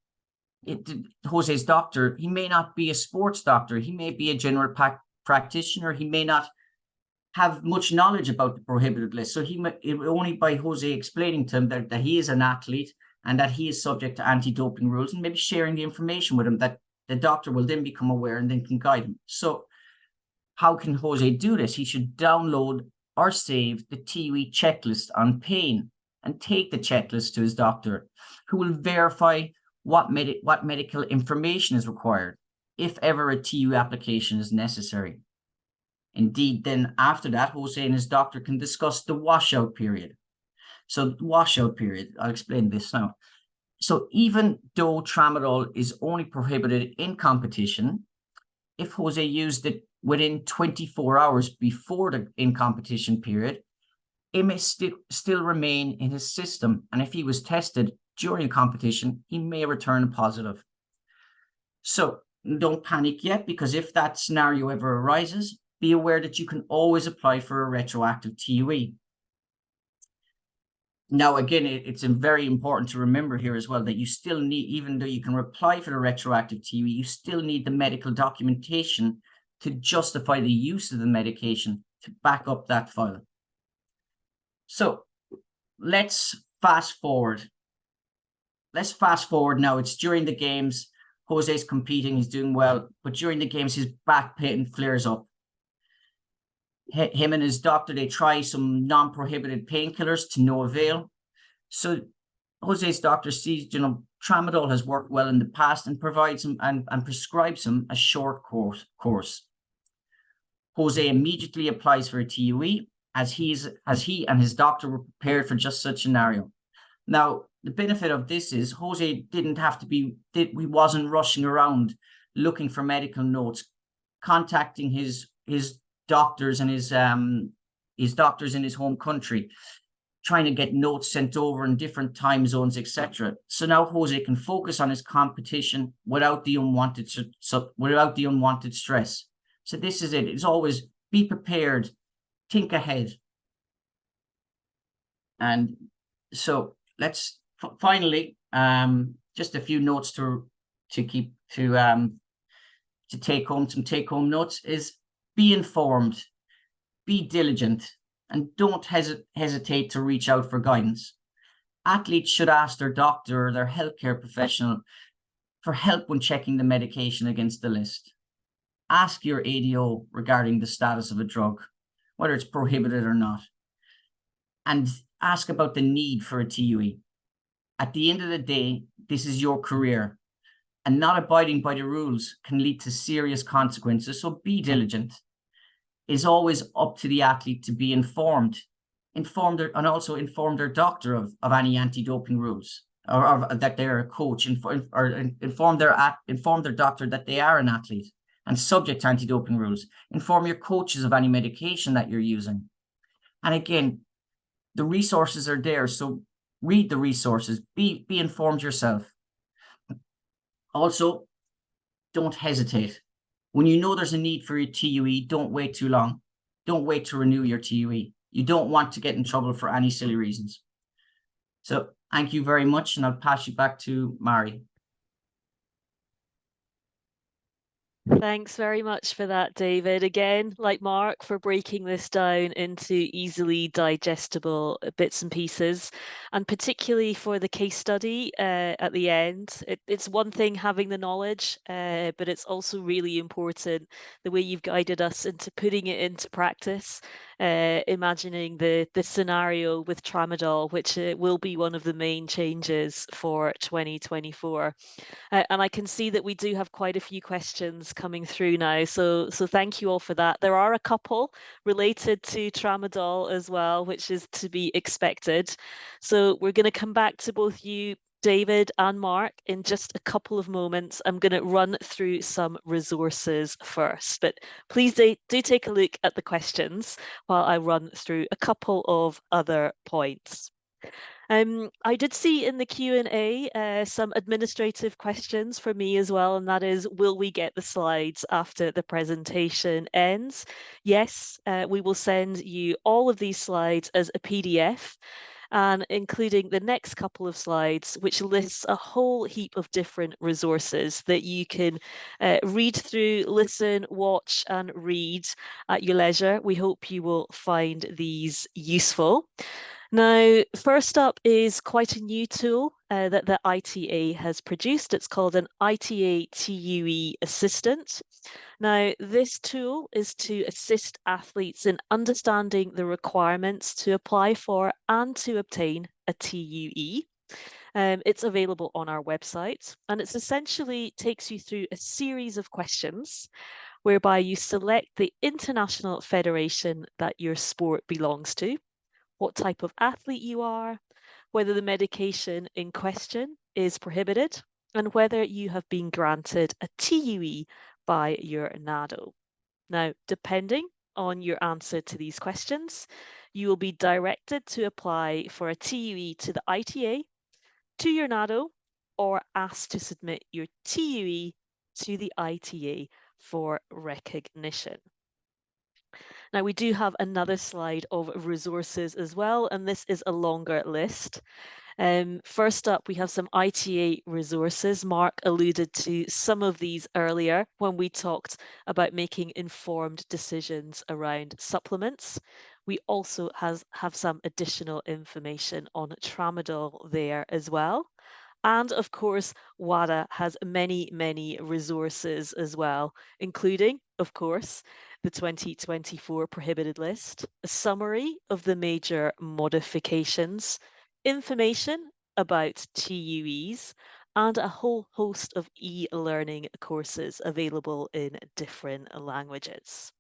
Jose's doctor, he may not be a sports doctor. He may be a general practitioner. He may not have much knowledge about the prohibited list. So only by Jose explaining to him that he is an athlete and that he is subject to anti-doping rules, and maybe sharing the information with him, that the doctor will then become aware and then can guide him. So how can Jose do this? He should download or save the TUE checklist on pain and take the checklist to his doctor, who will verify what medical information is required, if ever a TUE application is necessary. Indeed, then after that, Jose and his doctor can discuss the washout period. So the washout period, I'll explain this now. So even though tramadol is only prohibited in competition, if Jose used it within 24 hours before the in-competition period, it may still remain in his system. And if he was tested during a competition, he may return positive. So don't panic yet, because if that scenario ever arises, be aware that you can always apply for a retroactive TUE. Now, again, it's very important to remember here as well that you still need, even though you can apply for the retroactive TUE, you still need the medical documentation to justify the use of the medication to back up that file. So let's fast forward. Let's fast forward now. It's during the games. Jose's competing, he's doing well, but during the games, his back pain flares up. Him and his doctor, they try some non-prohibited painkillers to no avail. So Jose's doctor sees, tramadol has worked well in the past and provides him and prescribes him a short course. Jose immediately applies for a TUE, as he and his doctor were prepared for just such a scenario. Now, the benefit of this is Jose didn't have to he wasn't rushing around looking for medical notes, contacting his doctors and his doctors in his home country, trying to get notes sent over in different time zones, etc. So now Jose can focus on his competition without the unwanted stress. So this is it. It's always be prepared, think ahead. And so let's finally just a few notes to take home. Some take home notes is: be informed, be diligent, and don't hesitate to reach out for guidance. Athletes should ask their doctor or their healthcare professional for help when checking the medication against the list. Ask your ADO regarding the status of a drug, whether it's prohibited or not, and ask about the need for a TUE. At the end of the day, this is your career, and not abiding by the rules can lead to serious consequences, so be diligent. It's always up to the athlete to be informed and also inform their doctor of any anti-doping rules, or that they're a coach, or inform their doctor that they are an athlete and subject to anti-doping rules. Inform your coaches of any medication that you're using. And again, the resources are there, so read the resources, be informed yourself. Also, don't hesitate. When you know there's a need for your TUE, don't wait too long. Don't wait to renew your TUE. You don't want to get in trouble for any silly reasons. So thank you very much, and I'll pass you back to Mari. Thanks very much for that, David. Again, like Mark, for breaking this down into easily digestible bits and pieces, and particularly for the case study at the end. It's one thing having the knowledge, but it's also really important the way you've guided us into putting it into practice imagining the scenario with tramadol, which will be one of the main changes for 2024. And I can see that we do have quite a few questions coming through now. So thank you all for that. There are a couple related to tramadol as well, which is to be expected. So we're going to come back to both you, David and Mark, in just a couple of moments. I'm going to run through some resources first, but please do take a look at the questions while I run through a couple of other points. I did see in the Q&A some administrative questions for me as well, and that is, will we get the slides after the presentation ends? Yes, we will send you all of these slides as a PDF, and including the next couple of slides, which lists a whole heap of different resources that you can read through, listen, watch, and read at your leisure. We hope you will find these useful. Now, first up is quite a new tool that the ITA has produced. It's called an ITA TUE Assistant. Now, this tool is to assist athletes in understanding the requirements to apply for and to obtain a TUE. It's available on our website, and it essentially takes you through a series of questions whereby you select the international federation that your sport belongs to, what type of athlete you are, whether the medication in question is prohibited, and whether you have been granted a TUE by your NADO. Now, depending on your answer to these questions, you will be directed to apply for a TUE to the ITA, to your NADO, or asked to submit your TUE to the ITA for recognition. Now, we do have another slide of resources as well, and this is a longer list. First up, we have some ITA resources. Mark alluded to some of these earlier when we talked about making informed decisions around supplements. We also have some additional information on tramadol there as well. And of course, WADA has many, many resources as well, including, of course, the 2024 Prohibited List, a summary of the major modifications, information about TUEs, and a whole host of e-learning courses available in different languages.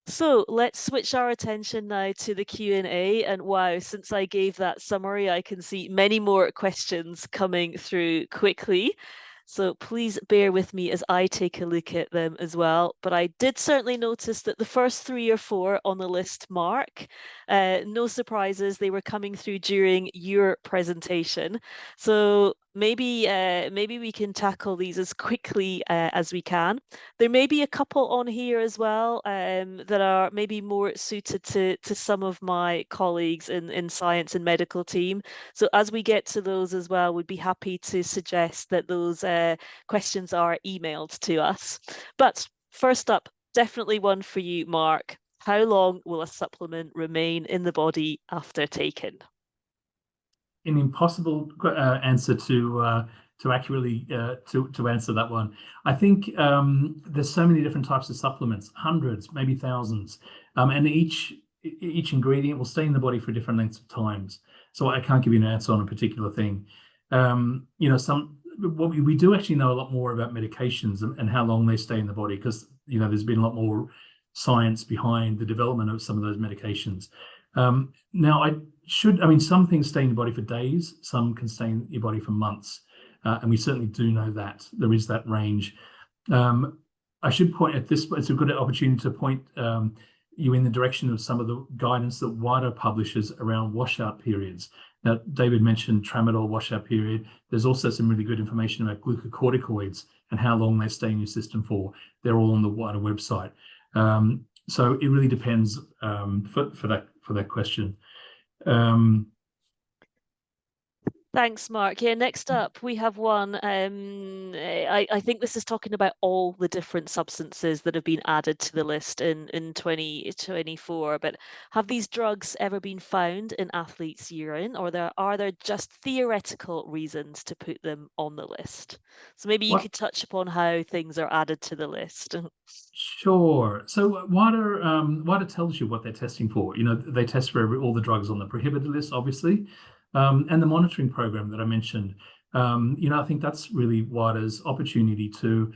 So let's switch our attention now to the Q&A, and wow, since I gave that summary, I can see many more questions coming through quickly. So please bear with me as I take a look at them as well. But I did certainly notice that the first 3 or 4 on the list, Mark, no surprises, they were coming through during your presentation. So maybe we can tackle these as quickly as we can. There may be a couple on here as well that are maybe more suited to some of my colleagues in science and medical team. So as we get to those as well, we'd be happy to suggest that those questions are emailed to us. But first up, definitely one for you, Mark. How long will a supplement remain in the body after taken? An impossible answer to accurately to answer that one. I think there's so many different types of supplements, hundreds, maybe thousands, and each ingredient will stay in the body for different lengths of times. So I can't give you an answer on a particular thing. What we do actually know a lot more about medications and how long they stay in the body, because there's been a lot more science behind the development of some of those medications. Now, some things stay in your body for days, some can stay in your body for months, and we certainly do know that there is that range. I should point at this, it's a good opportunity to point you in the direction of some of the guidance that WADA publishes around washout periods. Now, David mentioned tramadol washout period. There's also some really good information about glucocorticoids and how long they stay in your system for. They're all on the WADA website. So it really depends for that question. Thanks, Mark. Yeah, next up we have one. I think this is talking about all the different substances that have been added to the list in 2024. But have these drugs ever been found in athletes' urine, or are there just theoretical reasons to put them on the list? So maybe you What? could touch upon how things are added to the list. Sure. So WADA tells you what they're testing for. You know, they test for all the drugs on the prohibited list, obviously, and the monitoring program that I mentioned. You know, I think that's really WADA's opportunity to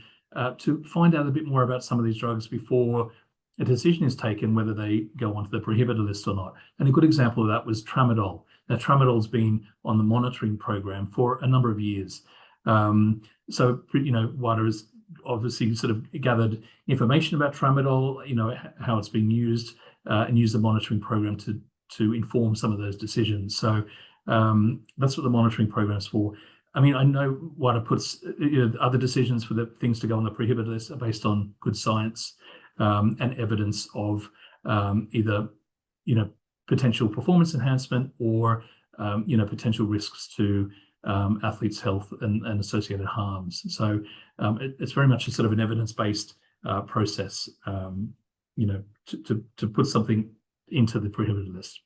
find out a bit more about some of these drugs before a decision is taken whether they go onto the prohibited list or not. And a good example of that was tramadol. Now, tramadol's been on the monitoring program for a number of years. So, you know, WADA has obviously sort of gathered information about tramadol, you know, how it's being used, and use the monitoring program to inform some of those decisions. So that's what the monitoring program is for. I mean, I know WADA puts other decisions for the things to go on the prohibited list are based on good science and evidence of either, you know, potential performance enhancement or, you know, potential risks to athletes' health and associated harms. So it's very much a sort of an evidence-based process, you know, to put something into the prohibited list.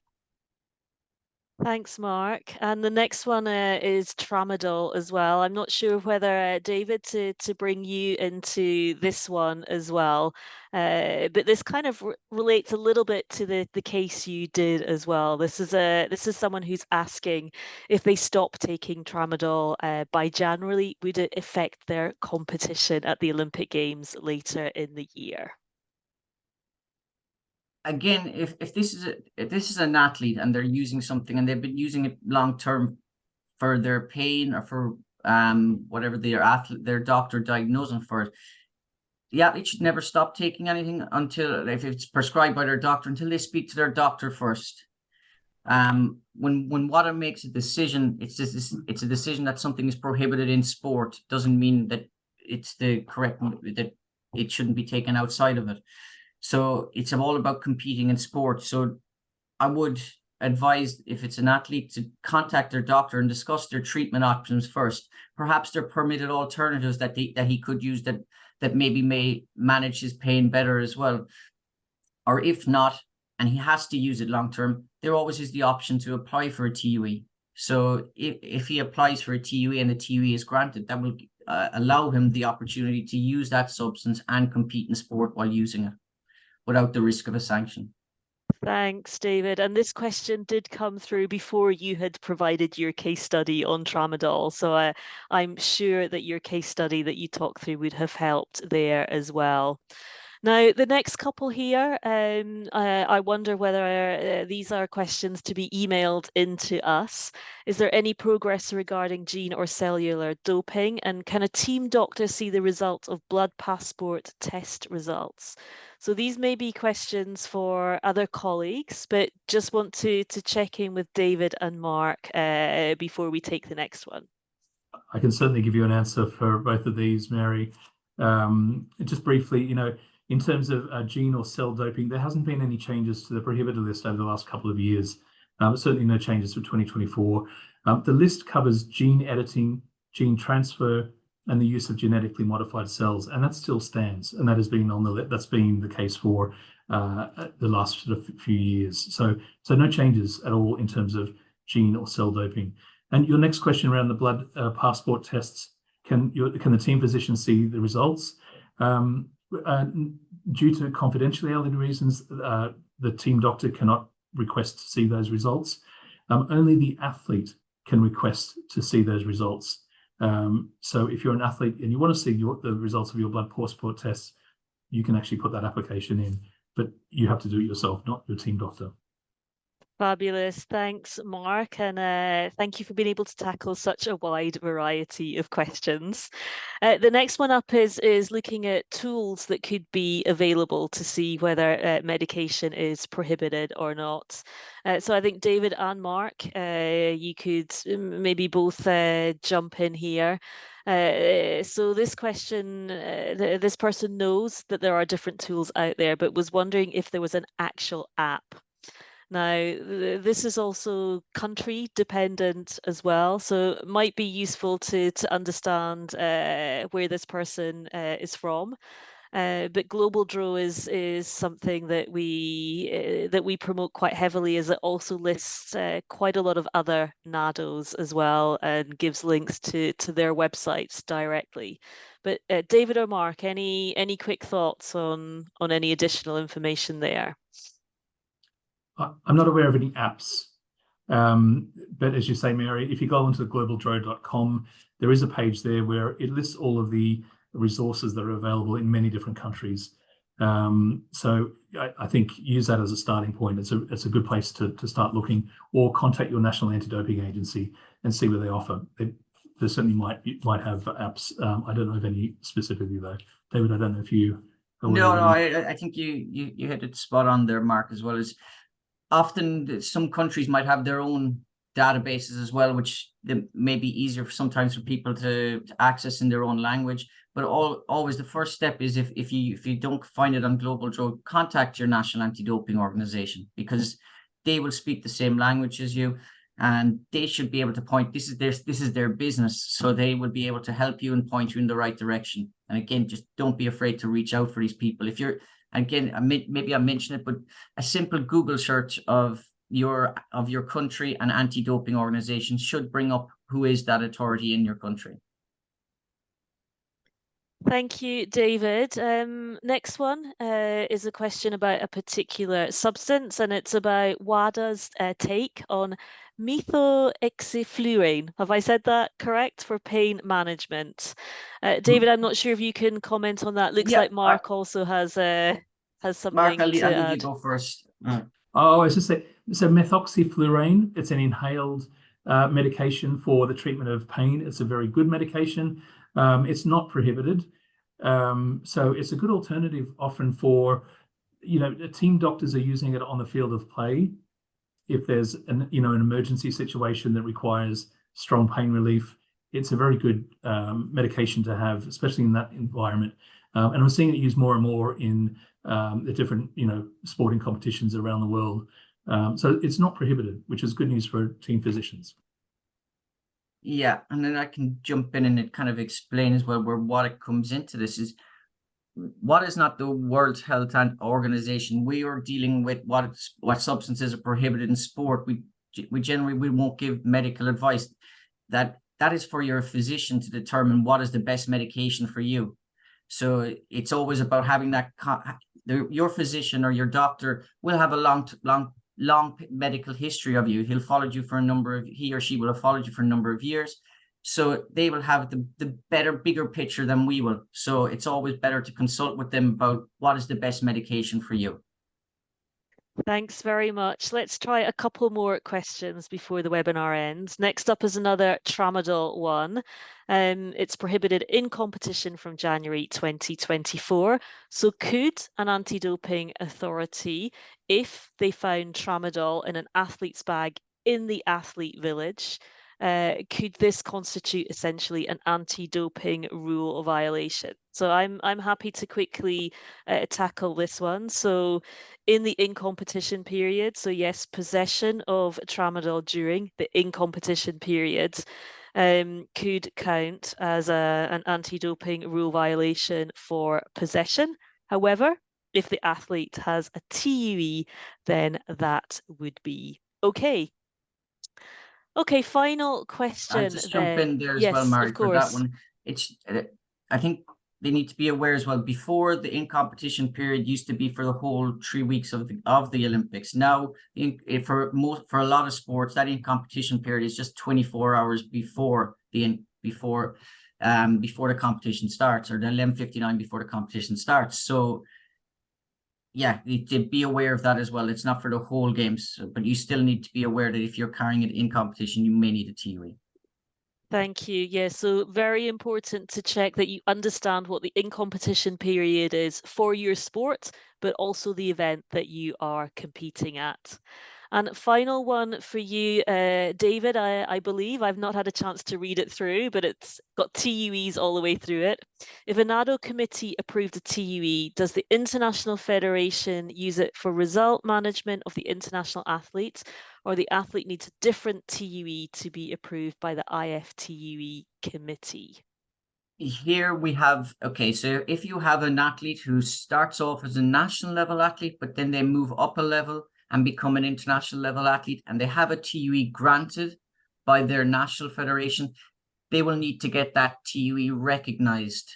Thanks, Mark. And the next one is tramadol as well. I'm not sure whether David to bring you into this one as well, but this kind of relates a little bit to the case you did as well. This is someone who's asking if they stop taking tramadol by January, would it affect their competition at the Olympic Games later in the year? Again, if this is an athlete and they're using something and they've been using it long term for their pain or for whatever their doctor diagnosed them for it, the athlete should never stop taking anything until, if it's prescribed by their doctor, until they speak to their doctor first. When WADA makes a decision, it's a decision that something is prohibited in sport. Doesn't mean that it's the correct, that it shouldn't be taken outside of it. So it's all about competing in sport. So I would advise, if it's an athlete, to contact their doctor and discuss their treatment options first. Perhaps there are permitted alternatives that he could use that maybe may manage his pain better as well. Or if not, and he has to use it long term, there always is the option to apply for a TUE. So if he applies for a TUE and the TUE is granted, that will allow him the opportunity to use that substance and compete in sport while using it, without the risk of a sanction. Thanks, David. And this question did come through before you had provided your case study on tramadol. So I'm sure that your case study that you talked through would have helped there as well. Now, the next couple here, I wonder whether these are questions to be emailed into us. Is there any progress regarding gene or cellular doping? And can a team doctor see the results of blood passport test results? So these may be questions for other colleagues, but just want to check in with David and Mark before we take the next one. I can certainly give you an answer for both of these, Mary. Just briefly, you know, in terms of gene or cell doping, there hasn't been any changes to the prohibited list over the last couple of years. Certainly no changes for 2024. The list covers gene editing, gene transfer, and the use of genetically modified cells, and that still stands. And that has been that's been the case for the last sort of few years. So no changes at all in terms of gene or cell doping. And your next question around the blood passport tests, can the team physician see the results? Due to confidentiality reasons, the team doctor cannot request to see those results. Only the athlete can request to see those results. So if you're an athlete and you want to see the results of your blood passport tests, you can actually put that application in, but you have to do it yourself, not your team doctor. Fabulous. Thanks, Mark. And thank you for being able to tackle such a wide variety of questions. The next one up is looking at tools that could be available to see whether medication is prohibited or not. So I think David and Mark, you could maybe both jump in here. So this question, this person knows that there are different tools out there, but was wondering if there was an actual app Now, this is also country dependent as well, so it might be useful to understand where this person is from. But global draw is something that we promote quite heavily, as it also lists quite a lot of other NADOs as well, and gives links to their websites directly. But David or Mark, any quick thoughts on any additional information there? I'm not aware of any apps, but as you say, Mary, if you go onto globaldraw.com, there is a page there where it lists all of the resources that are available in many different countries. So I think use that as a starting point. It's a good place to start looking, or contact your national anti-doping agency and see what they offer. They certainly might have apps. I don't know of any specifically though. David, I don't know if you. No, I think you hit it spot on there, Mark, as well. As often some countries might have their own databases as well, which may be easier sometimes for people to access in their own language. But always the first step is if you don't find it on Global Draw, contact your national anti-doping organization, because they will speak the same language as you, and they should be able to point. This is their business, so they will be able to help you and point you in the right direction. And again, just don't be afraid to reach out for these people. If you're, again, maybe I mentioned it, but a simple Google search of your country and anti-doping organization should bring up who is that authority in your country. Thank you, David. Next one is a question about a particular substance, and it's about WADA's take on methoxyfluorine. Have I said that correct? For pain management. David, I'm not sure if you can comment on that. Looks like Mark also has something Mark, I'll to leave add. you go first. Oh, I was just saying, so methoxyfluorine, it's an inhaled medication for the treatment of pain. It's a very good medication. It's not prohibited. So it's a good alternative often for, team doctors are using it on the field of play. If there's an emergency situation that requires strong pain relief, it's a very good medication to have, especially in that environment. And we're seeing it used more and more in the different, sporting competitions around the world. So it's not prohibited, which is good news for team physicians. Yeah, and then I can jump in and it kind of explain as well what it comes into. This is what is not the World Health Organization. We are dealing with what substances are prohibited in sport. We generally won't give medical advice. That is for your physician to determine what is the best medication for you. So it's always about having that. Your physician or your doctor will have a long medical history of you. He or she will have followed you for a number of years. So they will have the bigger picture than we will. So it's always better to consult with them about what is the best medication for you. Thanks very much. Let's try a couple more questions before the webinar ends. Next up is another tramadol one. It's prohibited in competition from January 2024. So could an anti-doping authority, if they found tramadol in an athlete's bag in the athlete village, could this constitute essentially an anti-doping rule violation? So I'm happy to quickly tackle this one. So in the in-competition period, so yes, possession of tramadol during the in-competition period could count as an anti-doping rule violation for possession. However, if the athlete has a TUE, then that would be okay. Okay, final question. I'll just jump in there as well, Yes, Mari, of for that course. one. I think they need to be aware as well. Before, the in-competition period used to be for the whole 3 weeks of the Olympics. Now, for a lot of sports, that in-competition period is just 24 hours before the competition starts, or the 11:59 before the competition starts. So yeah, to be aware of that as well. It's not for the whole games, but you still need to be aware that if you're carrying it in competition, you may need a TUE. Thank you. Yeah, so very important to check that you understand what the in-competition period is for your sport, but also the event that you are competing at. And final one for you, David, I believe. I've not had a chance to read it through, but it's got TUEs all the way through it. If a NADO committee approved a TUE, does the International Federation use it for result management of the international athletes, or the athlete needs a different TUE to be approved by the IFTUE committee? Here we have, okay, so if you have an athlete who starts off as a national level athlete, but then they move up a level and become an international level athlete, and they have a TUE granted by their national federation, they will need to get that TUE recognized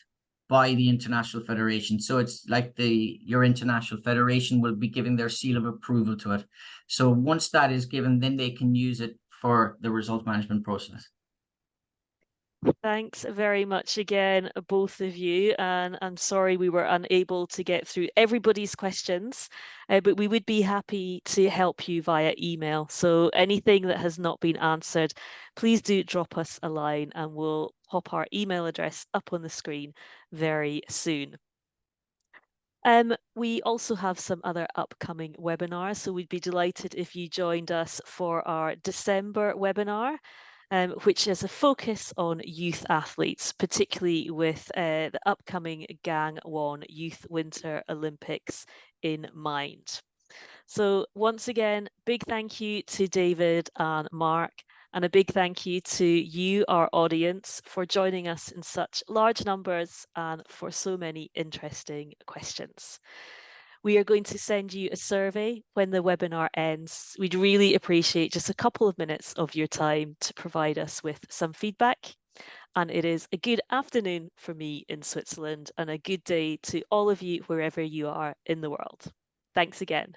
by the international federation. So it's like your international federation will be giving their seal of approval to it. So once that is given, then they can use it for the result management process. Thanks very much again, both of you. And I'm sorry we were unable to get through everybody's questions, but we would be happy to help you via email. So anything that has not been answered, please do drop us a line and we'll pop our email address up on the screen very soon. We also have some other upcoming webinars, so we'd be delighted if you joined us for our December webinar, which is a focus on youth athletes, particularly with the upcoming Gangwon Youth Winter Olympics in mind. So once again, big thank you to David and Mark, and a big thank you to you, our audience, for joining us in such large numbers and for so many interesting questions. We are going to send you a survey when the webinar ends. We'd really appreciate just a couple of minutes of your time to provide us with some feedback. And it is a good afternoon for me in Switzerland and a good day to all of you wherever you are in the world. Thanks again.